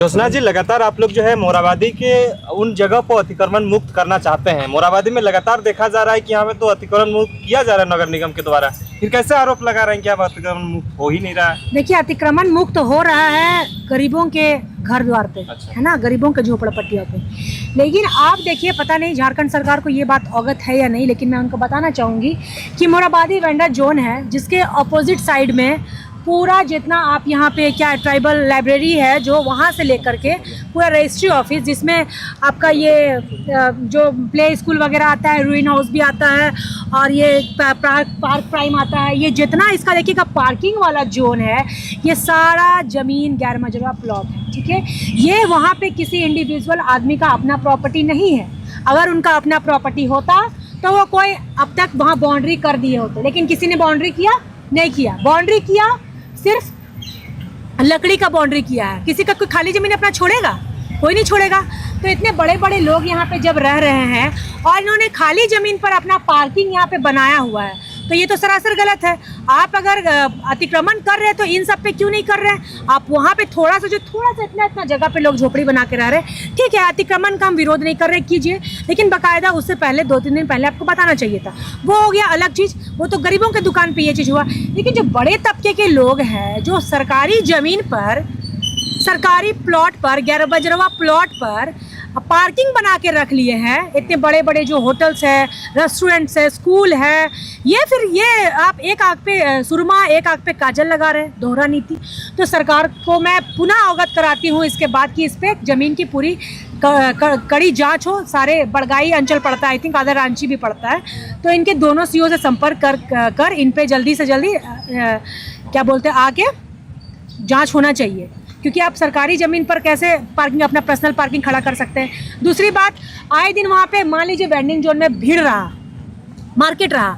योजना जी, लगातार आप लोग जो है मोराबादी के उन जगह को अतिक्रमण मुक्त करना चाहते हैं। मोराबादी में लगातार देखा जा रहा है कि यहाँ पे तो अतिक्रमण मुक्त किया जा रहा है नगर निगम के द्वारा, फिर कैसे आरोप लगा रहे हैं कि अब अतिक्रमण मुक्त हो ही नहीं रहा है? देखिए, अतिक्रमण मुक्त हो रहा है गरीबों के घर द्वार पे, अच्छा। है ना, गरीबों के झोपड़पट्टियों पे। लेकिन आप देखिए, पता नहीं झारखंड सरकार को ये बात अवगत है या नहीं, लेकिन मैं उनको बताना चाहूँगी कि मोराबादी वेंडर जोन है, जिसके अपोजिट साइड में पूरा जितना आप यहाँ पे क्या ट्राइबल लाइब्रेरी है, जो वहाँ से लेकर के पूरा रजिस्ट्री ऑफिस, जिसमें आपका ये जो प्ले स्कूल वगैरह आता है, रूइन हाउस भी आता है, और ये पार्क प्राइम आता है, ये जितना इसका देखिएगा पार्किंग वाला जोन है, ये सारा ज़मीन गैर मजरूआ प्लॉट है। ठीक है, ये वहाँ पे किसी इंडिविजुअल आदमी का अपना प्रॉपर्टी नहीं है। अगर उनका अपना प्रॉपर्टी होता तो वो कोई अब तक वहाँ बाउंड्री कर दिए होते, लेकिन किसी ने बाउंड्री किया नहीं किया। बाउंड्री किया सिर्फ लकड़ी का बाउंड्री किया है। किसी का कोई खाली ज़मीन अपना छोड़ेगा? कोई नहीं छोड़ेगा। तो इतने बड़े बड़े लोग यहाँ पे जब रह रहे हैं और इन्होंने खाली ज़मीन पर अपना पार्किंग यहाँ पे बनाया हुआ है, तो ये तो सरासर गलत है। आप अगर अतिक्रमण कर रहे हैं तो इन सब पे क्यों नहीं कर रहे हैं? आप वहाँ पे थोड़ा सा इतना जगह पे लोग झोपड़ी बना के रह रहे हैं, ठीक है, अतिक्रमण का हम विरोध नहीं कर रहे, कीजिए, लेकिन बाकायदा उससे पहले 2-3 दिन पहले आपको बताना चाहिए था। वो हो गया अलग चीज़, वो तो गरीबों के दुकान पे ये चीज़ हुआ। लेकिन जो बड़े तबके के लोग हैं, जो सरकारी ज़मीन पर, सरकारी प्लॉट पर, गैर बजरवा प्लॉट पर पार्किंग बना के रख लिए हैं, इतने बड़े बड़े जो होटल्स है, रेस्टोरेंट्स है, स्कूल है, ये आप एक आंख पे सुरमा एक आंख पे काजल लगा रहे हैं, दोहरा नीति। तो सरकार को मैं पुनः अवगत कराती हूँ इसके बाद कि इस पे ज़मीन की पूरी कड़ी जांच हो। सारे बड़गाई अंचल पड़ता है, आई थिंक आदर रांची भी पड़ता है, तो इनके दोनों सीओ से संपर्क कर इन पे जल्दी से जल्दी क्या बोलते हैं आके जांच होना चाहिए, क्योंकि आप सरकारी ज़मीन पर कैसे पार्किंग, अपना पर्सनल पार्किंग खड़ा कर सकते हैं। दूसरी बात, आए दिन वहाँ पे मान लीजिए वेंडिंग जोन में भीड़ रहा, मार्केट रहा,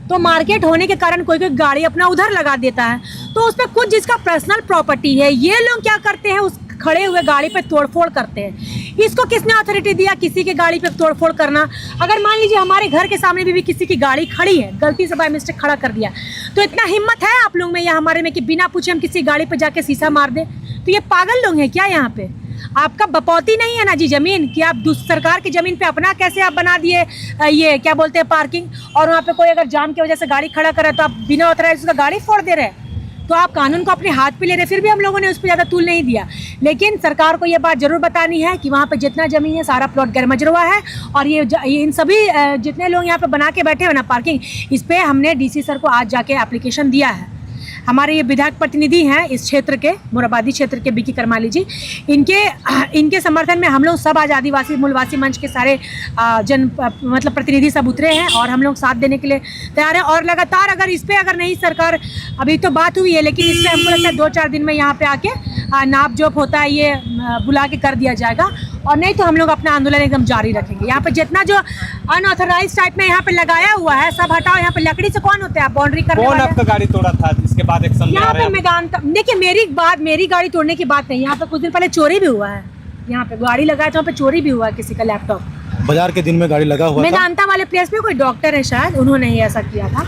तो मार्केट होने के कारण कोई गाड़ी अपना उधर लगा देता है, तो उस पर कुछ जिसका पर्सनल प्रॉपर्टी है, ये लोग क्या करते हैं, उस खड़े हुए गाड़ी पे तोड़फोड़ करते हैं। इसको किसने अथॉरिटी दिया किसी के गाड़ी पे तोड़फोड़ करना? अगर मान लीजिए हमारे घर के सामने भी किसी की गाड़ी खड़ी है, गलती से बाय मिस्टेक खड़ा कर दिया, तो इतना हिम्मत है आप लोग में या हमारे में कि बिना पूछे हम किसी गाड़ी पे जाके शीशा मार दें? तो ये पागल लोग हैं क्या? यहाँ पे आपका बपौती नहीं है ना जी ज़मीन, कि आप सरकार की ज़मीन पे अपना कैसे आप बना दिए ये क्या बोलते हैं पार्किंग, और वहाँ पे कोई अगर जाम की वजह से गाड़ी खड़ा करे तो आप बिना ऑथराइज उसका गाड़ी फोड़ दे रहे हैं। तो आप कानून को अपने हाथ पे ले रहे। फिर भी हम लोगों ने उस पर ज़्यादा तूल नहीं दिया, लेकिन सरकार को ये बात ज़रूर बतानी है कि वहाँ पे जितना ज़मीन है सारा प्लॉट गैर मजरूआ है, और ये इन सभी जितने लोग यहाँ पे बना के बैठे हुए ना पार्किंग, इस पर हमने डीसी सर को आज जाके एप्लीकेशन दिया है। हमारे ये विधायक प्रतिनिधि हैं इस क्षेत्र के, मोराबादी क्षेत्र के, बीकी करमाली जी, इनके समर्थन में हम लोग सब आज आदिवासी मूलवासी मंच के सारे मतलब प्रतिनिधि सब उतरे हैं, और हम लोग साथ देने के लिए तैयार हैं। और लगातार अगर इस पर अगर नहीं सरकार, अभी तो बात हुई है, लेकिन इस पर हमको लगता है 2-4 दिन में यहाँ पे आके नाप जोप होता है ये बुला के कर दिया जाएगा, और नहीं तो हम लोग अपना आंदोलन एकदम जारी रखेंगे। यहाँ पे जितना जो अनऑथराइज टाइप में यहाँ पे लगाया हुआ है सब हटाओ। यहाँ पे लकड़ी से कौन होते हैं? आप बाउंड्री करने वाले। कौन आपका गाड़ी तोड़ा था इसके बाद एक्शन यहाँ पे मैदान, देखिए मेरी गाड़ी तोड़ने की बात नहीं, यहाँ पे कुछ दिन पहले चोरी भी हुआ है। यहाँ पे गाड़ी लगाया तो वहाँ पे चोरी भी हुआ है, किसी का लैपटॉप बाजार के दिन में गाड़ी लगा हुआ था। मेदांता वाले प्लेस पे कोई डॉक्टर है शायद, उन्होंने ही ऐसा किया था।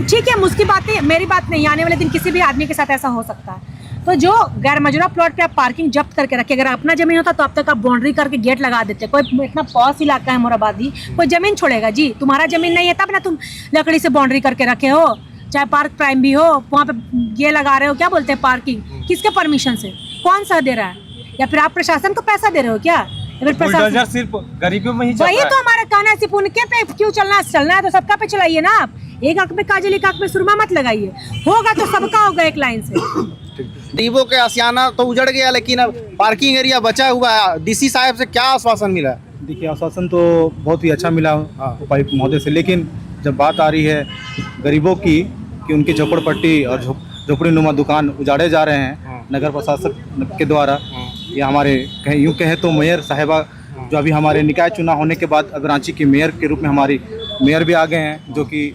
ठीक है, मुझकी बात नहीं, मेरी बात नहीं, आने वाले दिन किसी भी आदमी के साथ ऐसा हो सकता है। तो जो गैर मजरूआ प्लॉट पे आप पार्किंग जब्त करके रखे, अगर अपना जमीन होता तो अब तक आप बाउंड्री करके गेट लगा देते। कोई इतना पॉस इलाका है मोराबादी, कोई जमीन छोड़ेगा जी? तुम्हारा जमीन नहीं है तब ना तुम लकड़ी से बाउंड्री करके रखे हो, चाहे पार्क प्राइम भी हो, वहाँ पे ये लगा रहे हो, क्या बोलते हैं पार्किंग, किसके परमिशन से, कौन सा दे रहा है? या फिर आप प्रशासन को पैसा दे रहे हो क्या? बुलडोजर सिर्फ गरीबों में ही चल रहा है। वही तो हमारा कहना है, सिर्फ उनके पे क्यों चलना है तो सबका पे चलाइए ना। आप एक आंख में काजल एक आंख में सुरमा मत लगाइए, होगा तो सबका होगा एक लाइन से। गरीबों के आशियाना तो उजड़ गया, लेकिन अब पार्किंग एरिया बचा हुआ है। डीसी साहब से क्या आश्वासन मिला? देखिए, आश्वासन तो बहुत ही अच्छा मिला उपायुक्त महोदय से, लेकिन जब बात आ रही है गरीबों की कि उनकी झोपड़पट्टी और झोपड़ी नुमा दुकान उजाड़े जा रहे हैं नगर प्रशासन के द्वारा, या हमारे यूँ कहें तो मेयर साहिबा जो अभी हमारे निकाय चुनाव होने के बाद अब रांची की मेयर के रूप में हमारी मेयर भी आ गए हैं, जो कि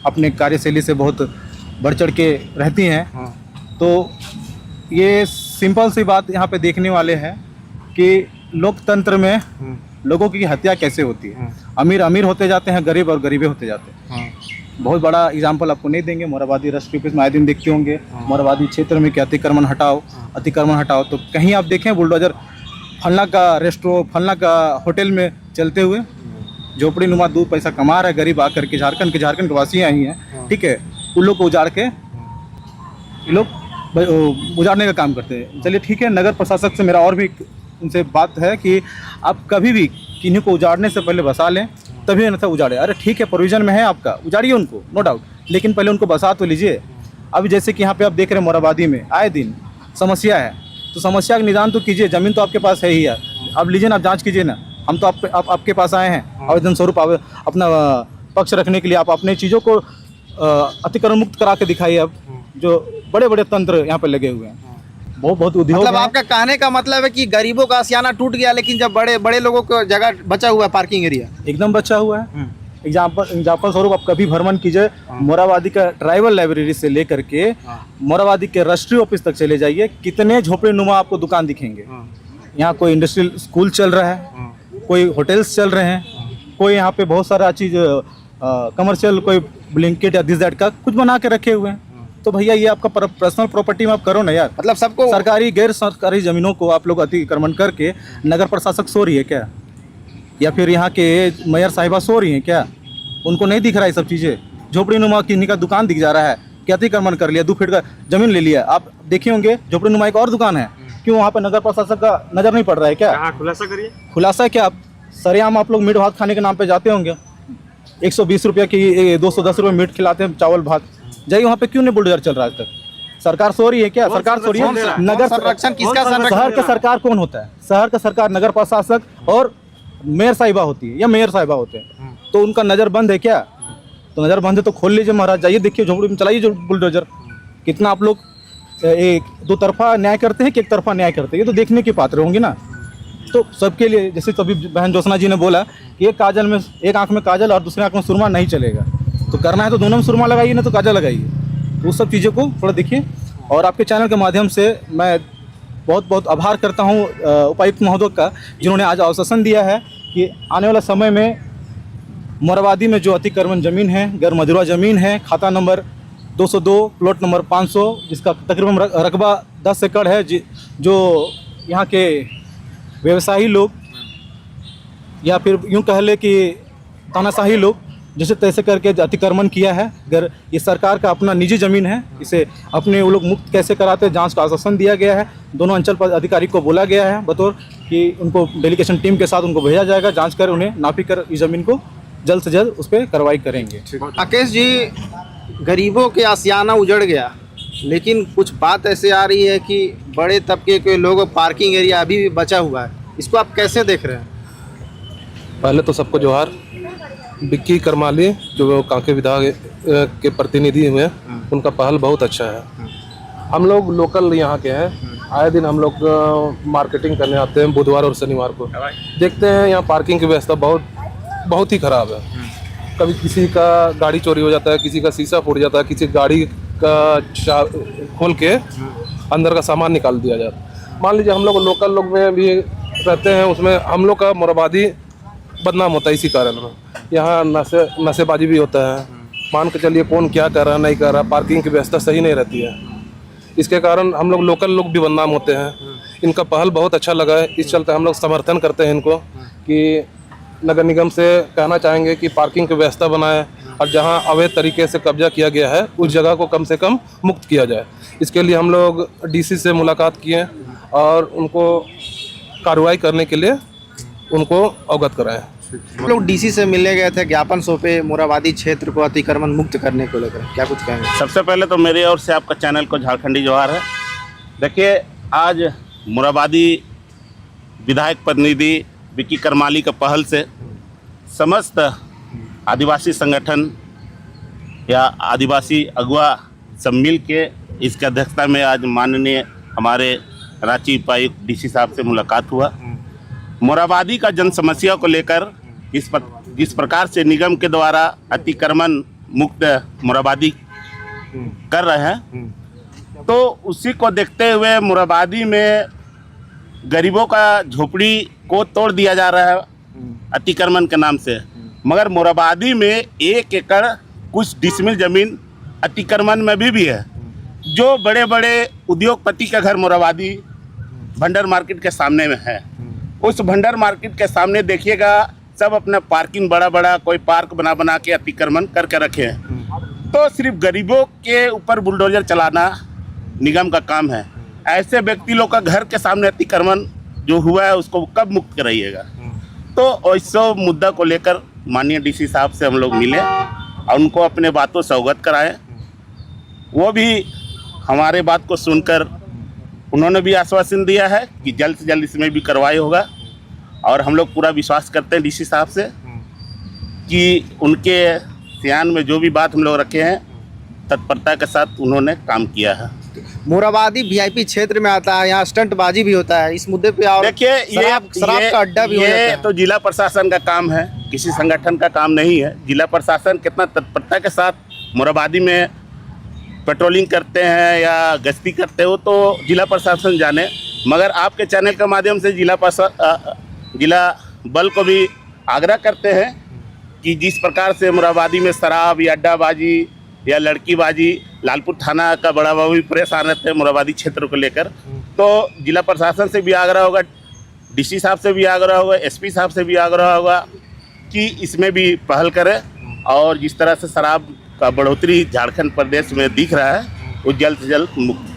अपने कार्यशैली से बहुत बढ़ चढ़ के रहती हैं। तो ये सिंपल सी बात यहाँ पे देखने वाले हैं कि लोकतंत्र में लोगों की हत्या कैसे होती है। अमीर अमीर होते जाते हैं, गरीब और गरीबे होते जाते हैं। बहुत बड़ा एग्जाम्पल आपको नहीं देंगे, मोराबादी राष्ट्रीय ऑफिस में आए दिन देखते होंगे मोराबादी क्षेत्र में कि अतिक्रमण हटाओ, तो कहीं आप देखें बुलडोजर फलना का रेस्टोरेंट, फलना का होटल में चलते हुए? झोपड़ी नुमा दूर पैसा कमा रहा है गरीब आकर के, झारखंड के वासी आई हैं, ठीक है, उन लोग को उजाड़ के ये लोग उजाड़ने का काम करते हैं। चलिए ठीक है, नगर प्रशासक से मेरा और भी उनसे बात है कि आप कभी भी किन्हीं को उजाड़ने से पहले बसा लें, तभी अन्यथा उजाड़े। अरे ठीक है, प्रोविजन में है आपका, उजाड़िए उनको, नो डाउट, लेकिन पहले उनको बसा तो लीजिए। अभी जैसे कि यहाँ पे आप देख रहे हैं मोराबादी में आए दिन समस्या है, तो समस्या का निदान तो कीजिए। ज़मीन तो आपके पास है ही है, आप लीजिए ना, आप जाँच कीजिए ना। हम तो आपके पास आए हैं आवेदन स्वरूप अपना पक्ष रखने के लिए। आप अपने चीज़ों को अतिक्रमण मुक्त करा के दिखाइए। अब जो बड़े बड़े तंत्र यहाँ पे लगे हुए हैं, बहुत उद्योग मतलब हैं। आपका कहने का मतलब है कि गरीबों का आशियाना टूट गया, लेकिन जब बड़े बड़े लोगों को जगह बचा हुआ है, पार्किंग एरिया एकदम बचा हुआ है। एग्जाम्पल स्वरूप आप कभी भ्रमण कीजिए, मोराबादी का ट्राइबल लाइब्रेरी से लेकर के मोराबादी के राष्ट्रीय ऑफिस तक चले जाइए, कितने झोपड़ी नुमा आपको दुकान दिखेंगे। यहाँ कोई इंडस्ट्रियल स्कूल चल रहा है, कोई होटल्स चल रहे हैं, कोई यहाँ पे बहुत सारा चीज़ कमर्शियल, कोई ब्लिंकेट या दिस दैट का कुछ बना के रखे हुए हैं। तो भैया ये आपका पर्सनल प्रॉपर्टी में आप करो ना यार। मतलब सबको सरकारी गैर सरकारी ज़मीनों को आप लोग अतिक्रमण करके नगर प्रशासक सो रही है क्या, या फिर यहाँ के मेयर साहिबा सो रही हैं क्या? उनको नहीं दिख रहा है सब चीज़ें? झोपड़ी नुमा किन्हीं का दुकान दिख जा रहा है कि अतिक्रमण कर लिया, 2 फीट का ज़मीन ले लिया। आप देखे होंगे झोपड़ी नुमा एक और दुकान है, क्यों वहाँ पर नगर प्रशासक का नज़र नहीं पड़ रहा है क्या? खुलासा करिए। खुलासा क्या? आप सरेआम आप लोग मीट भात खाने के नाम पे जाते होंगे, 120 रुपये की 210 रुपये मीट खिलाते हैं, चावल भात। जाइए वहाँ पे, क्यों नहीं बुलडोजर चल रहा है आज तक? सरकार सो रही है क्या? सरकार सो रही है। नगर संरक्षण किसका संरक्षण? शहर का सरकार कौन होता है? शहर का सरकार नगर प्रशासक और मेयर साहिबा होती है या मेयर साहिबा होते हैं। तो उनका नज़र बंद है क्या? तो नज़र बंद है तो खोल लीजिए महाराज, जाइए देखिए झोपड़ी में, चलाइए जो बुलडोजर। कितना आप लोग एक दो तरफा न्याय करते हैं कि एक तरफा न्याय करते हैं, ये तो देखने की पात्र होंगे ना। तो सबके लिए, जैसे तभी बहन ज्योत्सना जी ने बोला कि एक आंख में काजल और दूसरे आंख में सुरमा नहीं चलेगा, तो करना है तो दोनों में सुरमा लगाइए, ना तो काजल लगाइए। तो उस सब चीज़ों को थोड़ा देखिए। और आपके चैनल के माध्यम से मैं बहुत आभार करता हूँ उपायुक्त महोदय का, जिन्होंने आज आश्वासन दिया है कि आने वाला समय में मोराबादी में जो अतिक्रमण ज़मीन है, गैर मजरूआ ज़मीन है, खाता नंबर 202 प्लॉट नंबर 500, जिसका तकरीबन रकबा 10 एकड़ है, जो यहाँ के व्यवसायी लोग या फिर यूँ कह ले कि तानाशाही लोग जैसे तैसे करके अतिक्रमण किया है, अगर ये सरकार का अपना निजी ज़मीन है, इसे अपने वो लोग मुक्त कैसे कराते हैं, जांच का आश्वासन दिया गया है। दोनों अंचल पर अधिकारी को बोला गया है बतौर कि उनको डेलीगेशन टीम के साथ उनको भेजा जाएगा, जांच कर उन्हें नापी कर इस ज़मीन को जल्द से जल्द उस पर कार्रवाई करेंगे। राकेश जी, गरीबों के आशियाना उजड़ गया, लेकिन कुछ बात ऐसे आ रही है कि बड़े तबके के लोगों पार्किंग एरिया अभी भी बचा हुआ है, इसको आप कैसे देख रहे हैं? पहले तो सबको जोहार। विक्की करमाली जो कांके विधायक के प्रतिनिधि हुए, उनका पहल बहुत अच्छा है। हम लोग लोकल यहाँ के हैं, आए दिन हम लोग मार्केटिंग करने आते हैं बुधवार और शनिवार को। देखते हैं यहाँ पार्किंग की व्यवस्था बहुत ही ख़राब है। कभी किसी का गाड़ी चोरी हो जाता है, किसी का शीशा फूट जाता है, किसी गाड़ी का खोल के अंदर का सामान निकाल दिया जाता है। मान लीजिए हम लोग लोकल लोग में भी रहते हैं, उसमें हम लोग का मोराबादी बदनाम होता है इसी कारण में। यहाँ नशेबाजी भी होता है, मान के चलिए कौन क्या कर रहा नहीं कर रहा, पार्किंग की व्यवस्था सही नहीं रहती है, इसके कारण हम लोग लोकल लोग भी बदनाम होते हैं। इनका पहल बहुत अच्छा लगा है, इस चलते हम लोग समर्थन करते हैं इनको कि नगर निगम से कहना चाहेंगे कि पार्किंग की व्यवस्था बनाए और जहां अवैध तरीके से कब्जा किया गया है उस जगह को कम से कम मुक्त किया जाए। इसके लिए हम लोग डीसी से मुलाकात किए और उनको कार्रवाई करने के लिए उनको अवगत कराएं। हम लोग डीसी से मिलने गए थे, ज्ञापन सौंपे मोराबादी क्षेत्र को अतिक्रमण मुक्त करने को लेकर, क्या कुछ कहेंगे? सबसे पहले तो मेरी ओर से आपका चैनल को झारखंडी जोहार है। देखिए, आज मोराबादी विधायक प्रतिनिधि विक्की करमाली का पहल से समस्त आदिवासी संगठन या आदिवासी अगुआ सब मिल के इसकी अध्यक्षता में आज माननीय हमारे रांची उपायुक्त डीसी साहब से मुलाकात हुआ। मोराबादी का जन समस्या को लेकर जिस प्रकार से निगम के द्वारा अतिक्रमण मुक्त मोराबादी कर रहे हैं, तो उसी को देखते हुए मोराबादी में गरीबों का झोपड़ी को तोड़ दिया जा रहा है अतिक्रमण के नाम से। मगर मोराबादी में 1 एकड़ कुछ डिसमिल ज़मीन अतिक्रमण में भी है। जो बड़े बड़े उद्योगपति का घर मोराबादी भंडार मार्केट के सामने में है, उस भंडार मार्केट के सामने देखिएगा सब अपना पार्किंग बड़ा बड़ा कोई पार्क बना के अतिक्रमण करके रखे हैं। तो सिर्फ गरीबों के ऊपर बुलडोजर चलाना निगम का काम है। ऐसे व्यक्ति लोग का घर के सामने अतिक्रमण जो हुआ है उसको कब मुक्त कराइएगा। तो इस मुद्दा को लेकर माननीय डीसी साहब से हम लोग मिले और उनको अपने बातों से अवगत कराएं। वो भी हमारे बात को सुनकर उन्होंने भी आश्वासन दिया है कि जल्द से जल्द इसमें भी कार्रवाई होगा। और हम लोग पूरा विश्वास करते हैं डीसी साहब से कि उनके ध्यान में जो भी बात हम लोग रखे हैं तत्परता के साथ उन्होंने काम किया है। मोराबादी वीआईपी क्षेत्र में आता है, यहाँ स्टंटबाजी भी होता है, इस मुद्दे पे और देखिए शराब का अड्डा भी हो जाता ये है। तो जिला प्रशासन का काम है, किसी संगठन का काम नहीं है। जिला प्रशासन कितना तत्परता के साथ मोराबादी में पेट्रोलिंग करते हैं या गश्ती करते हो तो जिला प्रशासन जाने, मगर आपके चैनल के माध्यम से जिला बल को भी आग्रह करते हैं कि जिस प्रकार से मोराबादी में शराब या अड्डाबाजी या लड़कीबाजी, लालपुर थाना का बड़ा बाबू भी परेशान रहते हैं मोराबादी क्षेत्र को लेकर। तो जिला प्रशासन से भी आग्रह होगा, डीसी साहब से भी आग्रह होगा, एसपी साहब से भी आग्रह होगा कि इसमें भी पहल करें और जिस तरह से शराब का बढ़ोतरी झारखंड प्रदेश में दिख रहा है वो जल्द से जल्द मुक्त